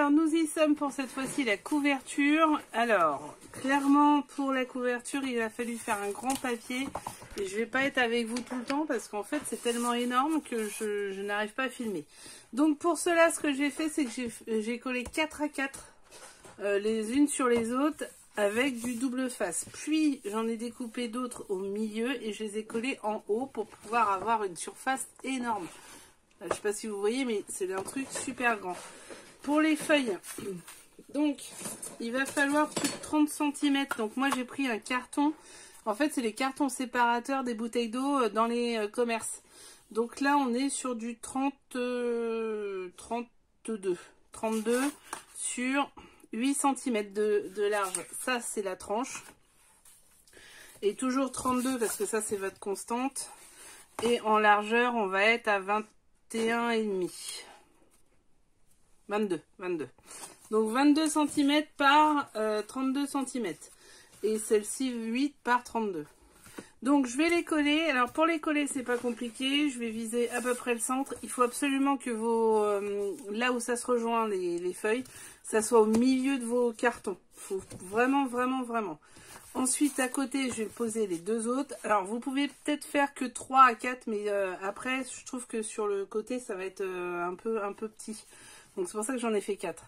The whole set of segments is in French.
Alors, nous y sommes pour cette fois-ci la couverture. Alors, clairement, pour la couverture, il a fallu faire un grand papier. Et je vais pas être avec vous tout le temps parce qu'en fait, c'est tellement énorme que je n'arrive pas à filmer. Donc, pour cela, ce que j'ai fait, c'est que j'ai collé 4 à 4 les unes sur les autres avec du double face. Puis, j'en ai découpé d'autres au milieu et je les ai collées en haut pour pouvoir avoir une surface énorme. Je ne sais pas si vous voyez, mais c'est un truc super grand. Pour les feuilles, donc, il va falloir plus de 30 cm. Donc, moi, j'ai pris un carton. En fait, c'est les cartons séparateurs des bouteilles d'eau dans les commerces. Donc là, on est sur du 32 sur 8 cm de large. Ça, c'est la tranche. Et toujours 32 parce que ça, c'est votre constante. Et en largeur, on va être à 21,5. 22. Donc 22 cm par 32 cm. Et celle-ci 8 par 32. Donc je vais les coller. Alors pour les coller, c'est pas compliqué. Je vais viser à peu près le centre. Il faut absolument que vos là où ça se rejoint les feuilles, ça soit au milieu de vos cartons. Il faut vraiment. Ensuite à côté, je vais poser les deux autres. Alors vous pouvez peut-être faire que 3 à 4, mais après je trouve que sur le côté ça va être un peu petit. Donc c'est pour ça que j'en ai fait 4.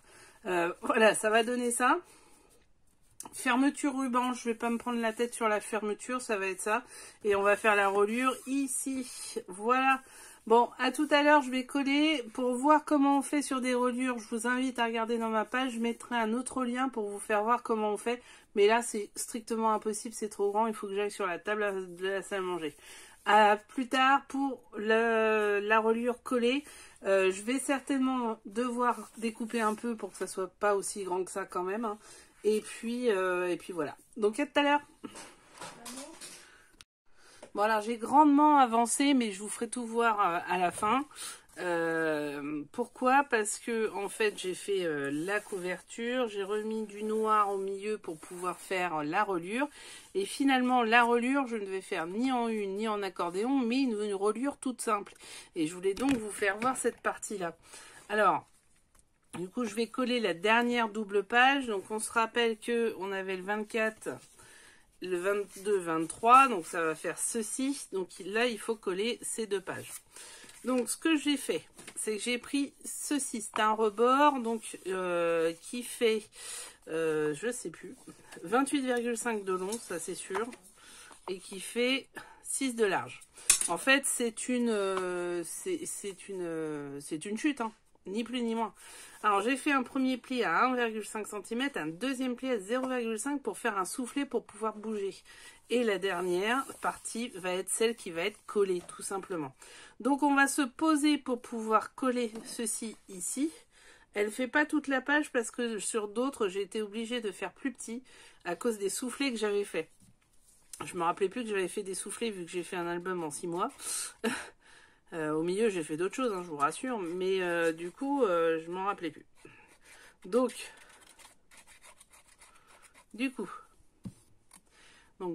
Voilà, ça va donner ça. Fermeture ruban, je vais pas me prendre la tête sur la fermeture, ça va être ça. Et on va faire la reliure ici. Voilà. Bon, à tout à l'heure, je vais coller. Pour voir comment on fait sur des reliures, je vous invite à regarder dans ma page. Je mettrai un autre lien pour vous faire voir comment on fait. Mais là, c'est strictement impossible, c'est trop grand. Il faut que j'aille sur la table de la salle à manger. À plus tard, pour la reliure collée, je vais certainement devoir découper un peu pour que ça soit pas aussi grand que ça quand même. Hein. Et puis voilà. Donc à tout à l'heure. Bon alors j'ai grandement avancé, mais je vous ferai tout voir à la fin. Pourquoi? Parce que en fait j'ai fait la couverture, j'ai remis du noir au milieu pour pouvoir faire la reliure. Et finalement la reliure je ne vais faire ni en une ni en accordéon, mais une reliure toute simple. Et je voulais donc vous faire voir cette partie là. Alors du coup, je vais coller la dernière double page. Donc, on se rappelle que on avait le 24, le 22, 23. Donc, ça va faire ceci. Donc, là, il faut coller ces deux pages. Donc, ce que j'ai fait, c'est que j'ai pris ceci. C'est un rebord donc qui fait, je sais plus, 28,5 de long, ça c'est sûr. Et qui fait 6 de large. En fait, c'est une chute, hein, ni plus ni moins. Alors, j'ai fait un premier pli à 1,5 cm, un deuxième pli à 0,5 pour faire un soufflet pour pouvoir bouger. Et la dernière partie va être celle qui va être collée, tout simplement. Donc, on va se poser pour pouvoir coller ceci ici. Elle ne fait pas toute la page parce que sur d'autres, j'ai été obligée de faire plus petit à cause des soufflets que j'avais fait. Je me rappelais plus que j'avais fait des soufflets vu que j'ai fait un album en 6 mois. Au milieu, j'ai fait d'autres choses, hein, je vous rassure. Mais du coup, je m'en rappelais plus. Donc,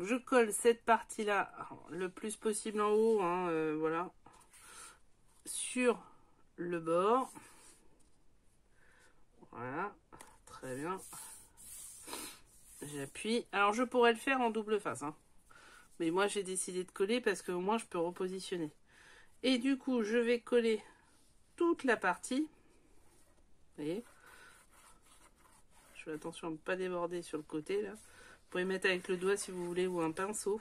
je colle cette partie-là le plus possible en haut, hein, voilà, sur le bord. Voilà, très bien. J'appuie. Alors, je pourrais le faire en double face, hein. Mais moi, j'ai décidé de coller parce que au moins, je peux repositionner. Et du coup, je vais coller toute la partie. Vous voyez? Je fais attention à ne pas déborder sur le côté, là. Vous pouvez mettre avec le doigt si vous voulez ou un pinceau.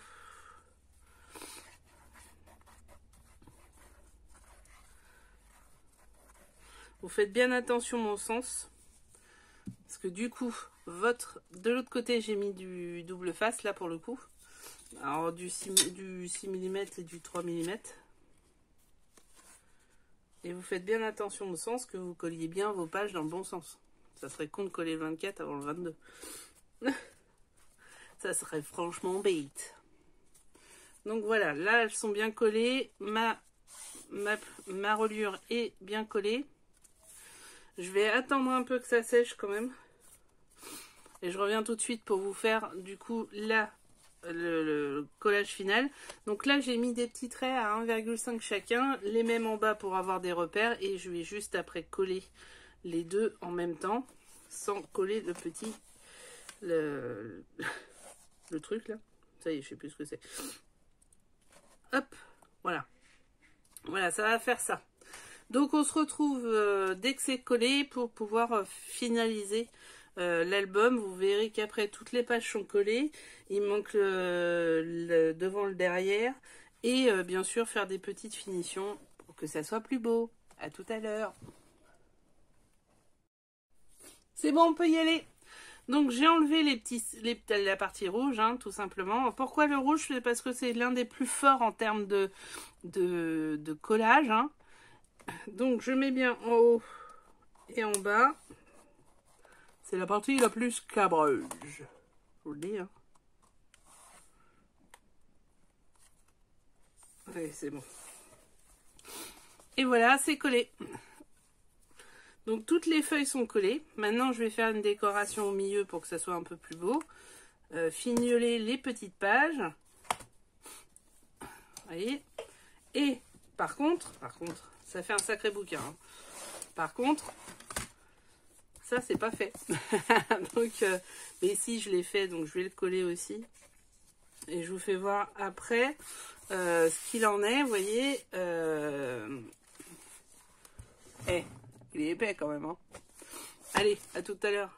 Vous faites bien attention au sens. Parce que du coup, de l'autre côté, j'ai mis du double face, là, pour le coup. Alors, du 6 mm et du 3 mm. Et vous faites bien attention au sens, que vous colliez bien vos pages dans le bon sens. Ça serait con de coller le 24 avant le 22. Ça serait franchement bête. Donc voilà, là, elles sont bien collées. Ma reliure est bien collée. Je vais attendre un peu que ça sèche quand même. Et je reviens tout de suite pour vous faire du coup là le collage final. Donc là j'ai mis des petits traits à 1,5 chacun, les mêmes en bas pour avoir des repères. Et je vais juste après coller les deux en même temps, sans coller le petit, le truc là. Ça y est, je sais plus ce que c'est. Hop, voilà. Voilà, ça va faire ça. Donc on se retrouve dès que c'est collé pour pouvoir finaliser l'album. Vous verrez qu'après toutes les pages sont collées. Il manque le devant, le derrière. Et bien sûr faire des petites finitions pour que ça soit plus beau. À tout à l'heure. C'est bon, on peut y aller. Donc j'ai enlevé la partie rouge, hein, tout simplement. Pourquoi le rouge? C'est parce que c'est l'un des plus forts en termes de collage. Hein. Donc je mets bien en haut et en bas. C'est la partie la plus scabreuse. Je vous le dis. Hein. Allez, c'est bon. Et voilà, c'est collé. Donc toutes les feuilles sont collées. Maintenant je vais faire une décoration au milieu pour que ça soit un peu plus beau. Fignoler les petites pages. Vous voyez. Et par contre, ça fait un sacré bouquin. Hein. Par contre, ça c'est pas fait. Donc, mais si je l'ai fait, donc je vais le coller aussi. Et je vous fais voir après ce qu'il en est. Vous voyez. Il est épais quand même. Hein. Allez, à tout à l'heure.